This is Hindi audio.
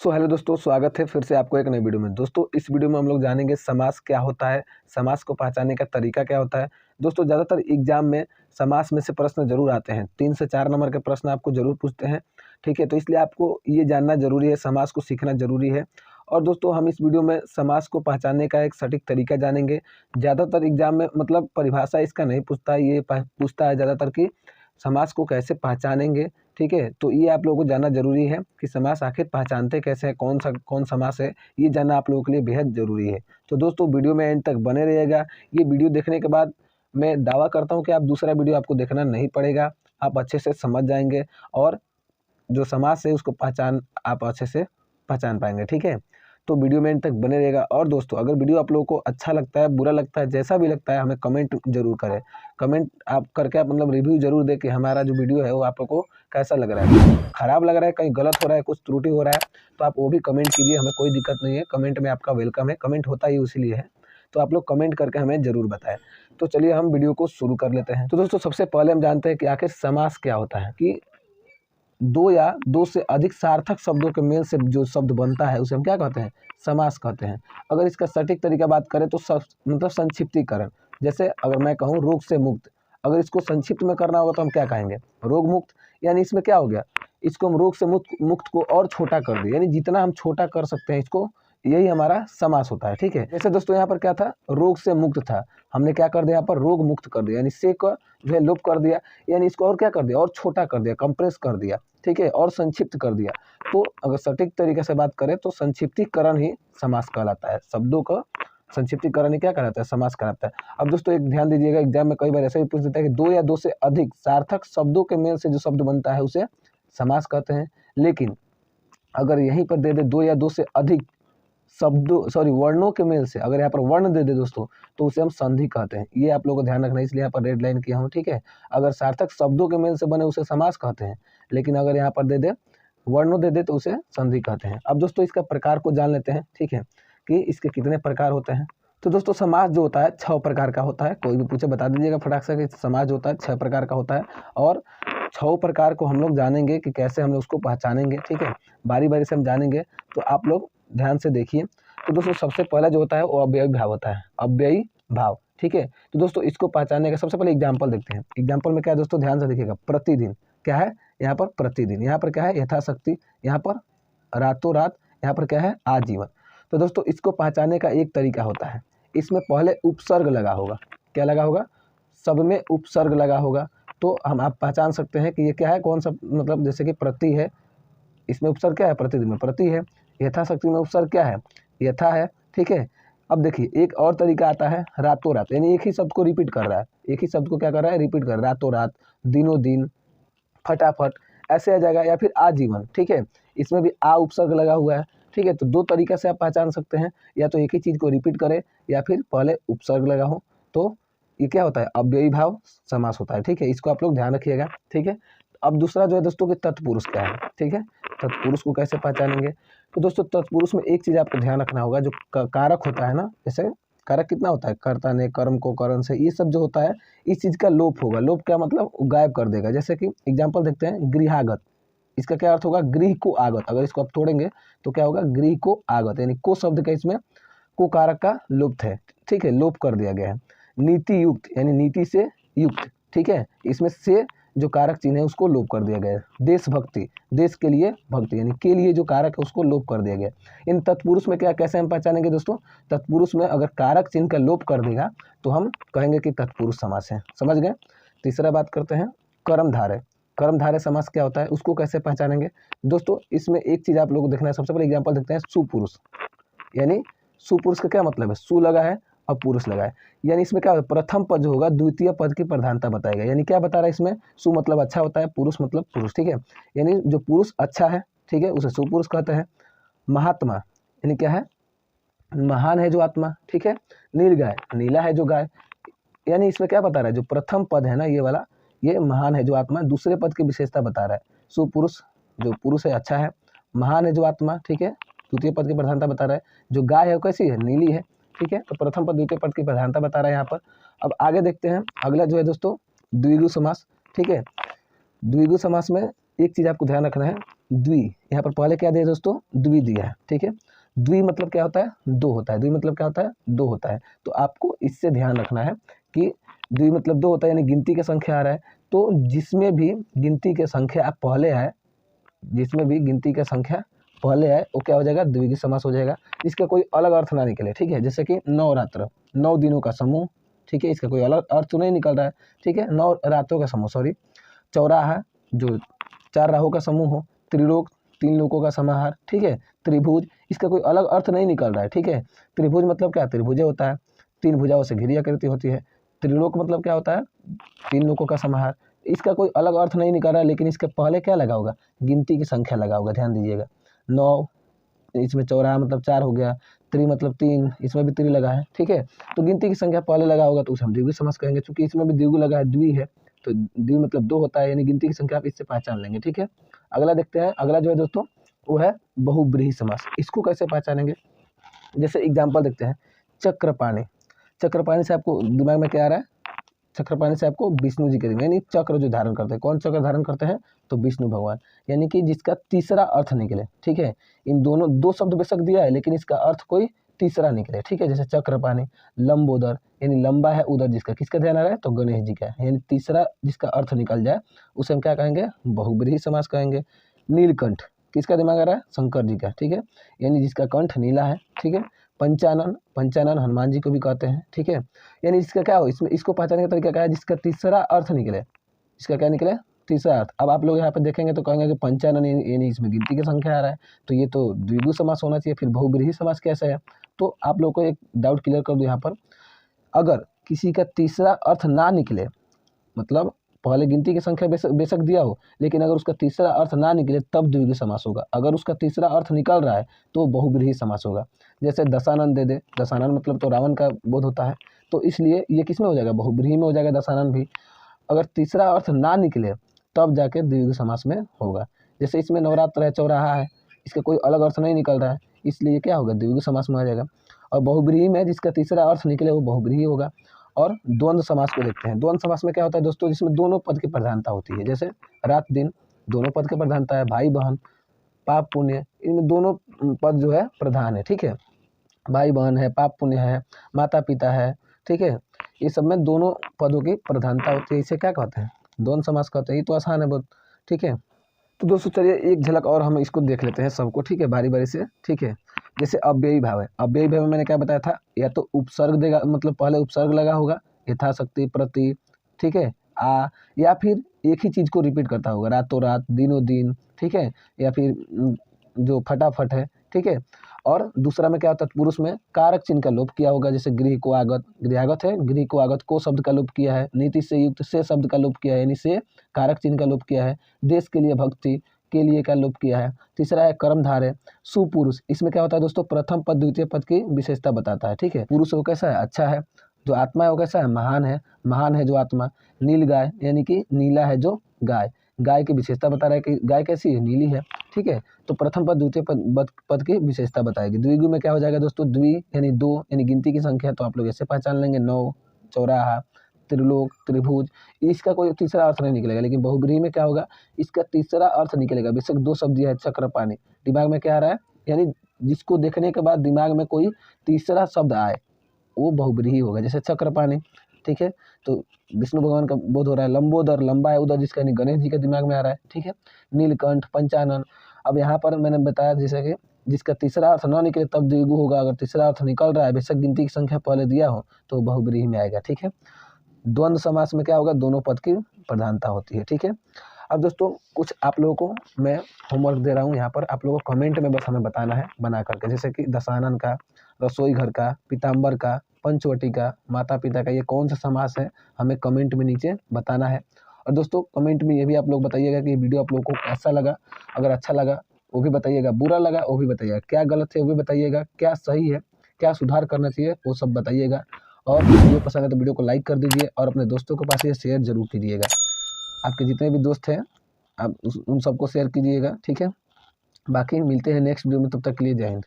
हेलो दोस्तों, स्वागत है फिर से आपको एक नई वीडियो में। दोस्तों इस वीडियो में हम लोग जानेंगे समास क्या होता है, समास को पहचानने का तरीका क्या होता है। दोस्तों ज़्यादातर एग्जाम में समास में से प्रश्न जरूर आते हैं, 3 से 4 नंबर के प्रश्न आपको जरूर पूछते हैं। ठीक है, तो इसलिए आपको ये जानना जरूरी है, समास को सीखना जरूरी है। और दोस्तों हम इस वीडियो में समास को पहचानने का एक सटीक तरीका जानेंगे। ज़्यादातर एग्जाम में मतलब परिभाषा इसका नहीं पूछता है, ये पूछता है ज़्यादातर कि समास को कैसे पहचानेंगे। ठीक है, तो ये आप लोगों को जानना जरूरी है कि समास आखिर पहचानते कैसे हैं, कौन समास है, ये जानना आप लोगों के लिए बेहद जरूरी है। तो दोस्तों वीडियो में एंड तक बने रहिएगा। ये वीडियो देखने के बाद मैं दावा करता हूँ कि आप दूसरा वीडियो आपको देखना नहीं पड़ेगा, आप अच्छे से समझ जाएंगे और जो समास है उसको आप अच्छे से पहचान पाएंगे। ठीक है, तो वीडियो में एंड तक बने रहेगा। और दोस्तों अगर वीडियो आप लोगों को अच्छा लगता है, बुरा लगता है, जैसा भी लगता है, हमें कमेंट जरूर करें। कमेंट आप करके आप मतलब रिव्यू जरूर दें कि हमारा जो वीडियो है वो आप लोगों को कैसा लग रहा है, खराब लग रहा है, कहीं गलत हो रहा है, कुछ त्रुटि हो रहा है तो आप वो भी कमेंट कीजिए, हमें कोई दिक्कत नहीं है। कमेंट में आपका वेलकम है, कमेंट होता ही इसीलिए है, तो आप लोग कमेंट करके हमें ज़रूर बताएं। तो चलिए हम वीडियो को शुरू कर लेते हैं। तो दोस्तों सबसे पहले हम जानते हैं कि आखिर समास क्या होता है। कि दो या दो से अधिक सार्थक शब्दों के मेल से जो शब्द बनता है उसे हम क्या कहते हैं, समास कहते हैं। अगर इसका सटीक तरीका बात करें तो मतलब संक्षिप्तीकरण। जैसे अगर मैं कहूँ रोग से मुक्त, अगर इसको संक्षिप्त में करना होगा तो हम क्या कहेंगे, रोग मुक्त। यानी इसमें क्या हो गया, इसको हम रोग से मुक्त को और छोटा कर दिया, यानी जितना हम छोटा कर सकते हैं इसको, यही हमारा समास होता है। ठीक है, जैसे दोस्तों यहाँ पर क्या था, रोग से मुक्त था, हमने क्या कर दिया यहाँ पर रोग मुक्त कर दिया, यानी से का जो है लोप कर दिया, यानी इसको और क्या कर दिया, और छोटा कर दिया, कंप्रेस कर दिया। ठीक है, और संक्षिप्त कर दिया। तो अगर सटीक तरीके से बात करें तो संक्षिप्तीकरण ही समास कहलाता है, शब्दों का संक्षिप्तीकरण ही क्या कहलाता है, समास कहलाता है। अब दोस्तों एक ध्यान दीजिएगा, एग्जाम में कई बार ऐसा भी पूछ देता है कि दो या दो से अधिक सार्थक शब्दों के मेल से जो शब्द बनता है उसे समास कहते हैं। लेकिन अगर यहीं पर दे दे दो या दो से अधिक वर्णों के मेल से, अगर यहाँ पर वर्ण दे दे दोस्तों तो उसे हम संधि कहते हैं। ये आप लोगों को ध्यान रखना है, इसलिए यहाँ पर रेड लाइन किया हूँ। ठीक है, अगर सार्थक शब्दों के मेल से बने उसे समास कहते हैं, लेकिन अगर यहाँ पर दे दे वर्णों दे दे तो उसे संधि कहते हैं। अब दोस्तों इसका प्रकार को जान लेते हैं। ठीक है, कि इसके कितने प्रकार होते हैं। तो दोस्तों समास जो होता है 6 प्रकार का होता है। कोई भी पूछे बता दीजिएगा फटाक से कि समास जो होता है 6 प्रकार का होता है, और 6 प्रकार को हम लोग जानेंगे कि कैसे हम लोग उसको पहचानेंगे। ठीक है, बारी बारी से हम जानेंगे, तो आप लोग ध्यान से देखिए। तो दोस्तों सबसे पहला जो होता है वो अव्ययी भाव होता है, अव्ययी भाव। ठीक है, तो दोस्तों इसको पहचानने का सबसे पहले एग्जाम्पल देखते हैं। एग्जाम्पल में क्या है दोस्तों, ध्यान से देखिएगा। प्रतिदिन क्या है, यहाँ पर प्रतिदिन, यहाँ पर क्या है यथाशक्ति, यहाँ पर रातों रात, यहाँ पर क्या है आजीवन। तो दोस्तों इसको पहचानने का एक तरीका होता है, इसमें पहले उपसर्ग लगा होगा। क्या लगा होगा, सब में उपसर्ग लगा होगा, तो हम आप पहचान सकते हैं कि ये क्या है, कौन सा, मतलब जैसे कि प्रति है, इसमें उपसर्ग क्या है, प्रतिदिन में प्रति है। यथाशक्ति में उपसर्ग क्या है, यथा है। ठीक है, अब देखिए एक और तरीका आता है रातों रात, यानी एक ही शब्द को रिपीट कर रहा है, एक ही शब्द को क्या कर रहा है, रिपीट कर रहा है। रातों रात, दिनों दिन, फटाफट, ऐसे आ जाएगा। या फिर आजीवन। ठीक है, इसमें भी आ उपसर्ग लगा हुआ है। ठीक है, तो दो तरीके से आप पहचान सकते हैं, या तो एक ही चीज को रिपीट करे या फिर पहले उपसर्ग लगा हो, तो ये क्या होता है, अव्ययी भाव समास होता है। ठीक है, इसको आप लोग ध्यान रखिएगा। ठीक है, अब दूसरा जो है दोस्तों कि तत्पुरुष क्या है। ठीक है, तत्पुरुष को कैसे पहचानेंगे, तो दोस्तों तत्पुरुष में एक चीज आपको ध्यान रखना होगा, जो कारक होता है ना, जैसे कारक कितना होता है, कर्ता ने, कर्म को, करण से, ये सब जो होता है इस चीज का लोप होगा। लोप क्या मतलब, गायब कर देगा। जैसे कि एग्जाम्पल देखते हैं, गृहागत, इसका क्या अर्थ होगा, गृह को आगत। अगर इसको आप तोड़ेंगे तो क्या होगा, गृह को आगत, यानी को शब्द का इसमें को कारक का लुप्त है। ठीक है, लोप कर दिया गया है। नीति युक्त, यानी नीति से युक्त। ठीक है, इसमें से जो कारक चिन्ह है उसको लोप कर दिया गया है। देशभक्ति, देश के लिए भक्ति, यानी के लिए जो कारक है उसको लोप कर दिया गया। इन तत्पुरुष में क्या, कैसे हम पहचानेंगे दोस्तों, तत्पुरुष में अगर कारक चिन्ह का लोप कर देगा तो हम कहेंगे कि तत्पुरुष समास है। समझ गए। तीसरा बात करते हैं कर्मधारय। कर्मधारय समास क्या होता है, उसको कैसे पहचानेंगे दोस्तों, इसमें एक चीज आप लोगों को देखना है। सबसे पहले एग्जाम्पल देखते हैं, सुपुरुष, यानी सुपुरुष का क्या मतलब है, सु लगा है और पुरुष लगा है, यानी इसमें क्या प्रथम पद जो होगा द्वितीय पद की प्रधानता बताएगा। यानी क्या बता रहा है इसमें, सु मतलब अच्छा होता है, पुरुष मतलब पुरुष। ठीक है, यानी जो पुरुष अच्छा है, ठीक है, उसे सुपुरुष कहते हैं। महात्मा यानी क्या है, महान है जो आत्मा। ठीक है, नीलगाय, नीला है जो गाय, यानी इसमें क्या बता रहा है, जो प्रथम पद है ना ये वाला, ये महान है जो आत्मा, दूसरे पद की विशेषता बता रहा है। सुपुरुष जो पुरुष है अच्छा है, महान है जो आत्मा, ठीक है, द्वितीय पद की प्रधानता बता रहा है। जो गाय है वो कैसी है, नीली है। ठीक है, तो प्रथम पद द्वितीय पद की प्रधानता बता रहा है यहाँ पर। अब आगे देखते हैं, अगला जो है दोस्तों द्विगु समास। ठीक है, द्विगु समास में एक चीज आपको ध्यान रखना है, द्वि, यहाँ पर पहले क्या दिया दोस्तों, द्वि दिया है, ठीक है। द्वि मतलब क्या होता है, दो होता है, द्वि मतलब क्या होता है, दो होता है। तो आपको इससे ध्यान रखना है कि द्वि मतलब दो होता है, यानी गिनती की संख्या आ रहा है, तो जिसमें भी गिनती की संख्या पहले आए, जिसमें भी गिनती का संख्या पहले आए वो क्या हो जाएगा, द्विगु समास हो जाएगा। इसका कोई अलग अर्थ ना निकले, ठीक है। जैसे कि नवरात्र, 9 दिनों का समूह, ठीक है, इसका कोई अलग अर्थ तो नहीं निकल रहा है, ठीक है। 9 रातों का समूह, सॉरी। चौराहा, जो 4 राहों का समूह हो। त्रिलोक, 3 लोकों का समाहार, ठीक है। त्रिभुज, इसका कोई अलग अर्थ नहीं निकल रहा है, ठीक है। त्रिभुज मतलब क्या, त्रिभुज होता है, 3 भुजाओं से घिरी आकृति होती है। त्रिलोक मतलब क्या होता है, 3 लोकों का समाहार। इसका कोई अलग अर्थ नहीं निकल रहा है, लेकिन इसके पहले क्या लगा होगा, गिनती की संख्या लगा होगा, ध्यान दीजिएगा। 9, इसमें चौराहा मतलब 4 हो गया, त्रि मतलब 3, इसमें भी त्रि लगा है, ठीक है। तो गिनती की संख्या पहले लगा होगा तो उसे हम द्विगु समास कहेंगे, क्योंकि इसमें भी द्विगु लगा है, द्वि है, तो द्वि मतलब 2 होता है, यानी गिनती की संख्या आप इससे पहचान लेंगे, ठीक है। अगला देखते हैं, अगला जो है दोस्तों वो है बहुब्रीहि समास। इसको कैसे पहचानेंगे, जैसे एग्जाम्पल देखते हैं, चक्रपाणि। चक्रपाणि से आपको दिमाग में क्या आ रहा है, चक्रपाणि से आपको विष्णु जी के दिमाग, यानी चक्र जो धारण करते हैं, कौन चक्र धारण करते हैं, तो विष्णु भगवान, यानी कि जिसका तीसरा अर्थ निकले, ठीक है। इन दोनों, 2 शब्द बेशक दिया है लेकिन इसका अर्थ कोई तीसरा निकले, ठीक है। जैसे चक्रपाणि, लंबोदर, यानी लंबा है उधर जिसका, किसका ध्यान आ रहा है, तो गणेश जी का, यानी तीसरा जिसका अर्थ निकल जाए उसे हम क्या कहेंगे, बहुब्रीहि समास कहेंगे। नीलकंठ, किसका दिमाग आ रहा है, शंकर जी का, ठीक है, यानी जिसका कंठ नीला है, ठीक है। पंचानन, पंचानन हनुमान जी को भी कहते हैं, ठीक है। यानी इसका क्या हो, इसमें इसको पहचानने का तरीका क्या है, जिसका तीसरा अर्थ निकले, इसका क्या निकले, तीसरा अर्थ। अब आप लोग यहाँ पे देखेंगे तो कहेंगे कि पंचानन यानी इसमें गिनती की संख्या आ रहा है, तो ये तो द्विगु समास होना चाहिए, फिर बहुब्रीहि समास कैसे है। तो आप लोग को एक डाउट क्लियर कर दूँ यहाँ पर, अगर किसी का तीसरा अर्थ ना निकले, मतलब पहले गिनती की संख्या बेशक दिया हो, लेकिन अगर उसका तीसरा अर्थ ना निकले तब द्विगु समास होगा। अगर उसका तीसरा अर्थ निकल रहा है तो बहुब्रीहि समास होगा। जैसे दशानन दे दे, दशानन मतलब तो रावण का बोध होता है, तो इसलिए ये किस में हो जाएगा, बहुब्रीहि में हो जाएगा दशानन भी। अगर तीसरा अर्थ ना निकले तब जाके द्विगु समास में होगा। जैसे इसमें नवरात्र है, चौराहा है, इसका कोई अलग अर्थ नहीं निकल रहा है, इसलिए क्या होगा, द्विगु समास में आ जाएगा। और बहुब्रीहि में जिसका तीसरा अर्थ निकले वो बहुब्रीहि होगा। और द्वंद्व समास को देखते हैं। द्वंद्व समास में क्या होता है दोस्तों, जिसमें दोनों पद की प्रधानता होती है। जैसे रात दिन, दोनों पद की प्रधानता है। भाई बहन, पाप पुण्य, इनमें दोनों पद जो है प्रधान है, ठीक है। भाई बहन है, पाप पुण्य है, माता पिता है, ठीक है। ये सब में दोनों पदों की प्रधानता होती है, इसे क्या कहते हैं, द्वंद्व समास कहते हैं। ये तो आसान है बहुत, ठीक है। तो दोस्तों चलिए एक झलक और हम इसको देख लेते हैं सबको, ठीक है, बारी बारी से, ठीक है। जैसे अव्ययी भाव है, अव्ययी भाव में मैंने क्या बताया था, या तो उपसर्ग देगा, मतलब पहले उपसर्ग लगा होगा, यथाशक्ति, प्रति, ठीक है, आ, या फिर एक ही चीज़ को रिपीट करता होगा, रातों रात, दिनों दिन, ठीक है, या फिर जो फटाफट है, ठीक है। और दूसरा में क्या होता है, पुरुष में कारक चिन्ह का लोप किया होगा, जैसे गृह को आगत, गृहागत है, गृह को आगत, को शब्द का लोप किया है। नीति से युक्त, से शब्द का लोप किया है, यानी से कारक चिन्ह का लोप किया है। देश के लिए भक्ति, के लिए का लोप किया है। तीसरा है कर्मधारय, सुपुरुष, इसमें क्या होता है दोस्तों, प्रथम पद द्वितीय पद की विशेषता बताता है, ठीक है। पुरुष वो कैसा है, अच्छा है। जो आत्मा है वो कैसा है, महान है, महान है जो आत्मा। नील गाय, यानी कि नीला है जो गाय, गाय की विशेषता बता रहा है कि गाय कैसी है, नीली है, ठीक है। तो प्रथम पद द्वितीय पद की विशेषता बताएगी। द्विगु में क्या हो जाएगा दोस्तों, द्वि यानी 2, यानी गिनती की संख्या, तो आप लोग ऐसे पहचान लेंगे, 9, चौराहा, त्रिलोक, त्रिभुज, इसका कोई तीसरा अर्थ नहीं निकलेगा। लेकिन बहुब्रीहि में क्या होगा, इसका तीसरा अर्थ निकलेगा। बेशक 2 शब्द दिया है, चक्रपाणि, दिमाग में क्या आ रहा है, यानी जिसको देखने के बाद दिमाग में कोई तीसरा शब्द आए वो बहुब्रीहि होगा। जैसे चक्रपाणि, ठीक है, तो विष्णु भगवान का बोध हो रहा है। लंबोदर, लंबा है उधर जिसका, यानी गणेश जी के दिमाग में आ रहा है, ठीक है। नीलकंठ, पंचानन, अब यहाँ पर मैंने बताया जैसे कि जिसका तीसरा अर्थ न निकले तब द्विगु होगा। अगर तीसरा अर्थ निकल रहा है, बेशक गिनती की संख्या पहले दिया हो, तो बहुब्रीहि में आएगा, ठीक है। द्वंद्व समास में क्या होगा, दोनों पद की प्रधानता होती है, ठीक है। अब दोस्तों कुछ आप लोगों को मैं होमवर्क दे रहा हूँ यहाँ पर, आप लोगों को कमेंट में बस हमें बताना है बना करके, जैसे कि दशानन का, रसोई घर का, पीताम्बर का, पंचवटी का, माता पिता का, ये कौन सा समास है, हमें कमेंट में नीचे बताना है। और दोस्तों कमेंट में ये भी आप लोग बताइएगा कि ये वीडियो आप लोगों को कैसा लगा। अगर अच्छा लगा वो भी बताइएगा, बुरा लगा वो भी बताइएगा, क्या गलत है वो भी बताइएगा, क्या सही है, क्या सुधार करना चाहिए वो सब बताइएगा। और वीडियो पसंद है तो वीडियो को लाइक कर दीजिए और अपने दोस्तों के पास ये शेयर जरूर कीजिएगा। आपके जितने भी दोस्त हैं आप उन सबको शेयर कीजिएगा, ठीक है। बाकी मिलते हैं नेक्स्ट वीडियो में, तब तक के लिए जय हिंद।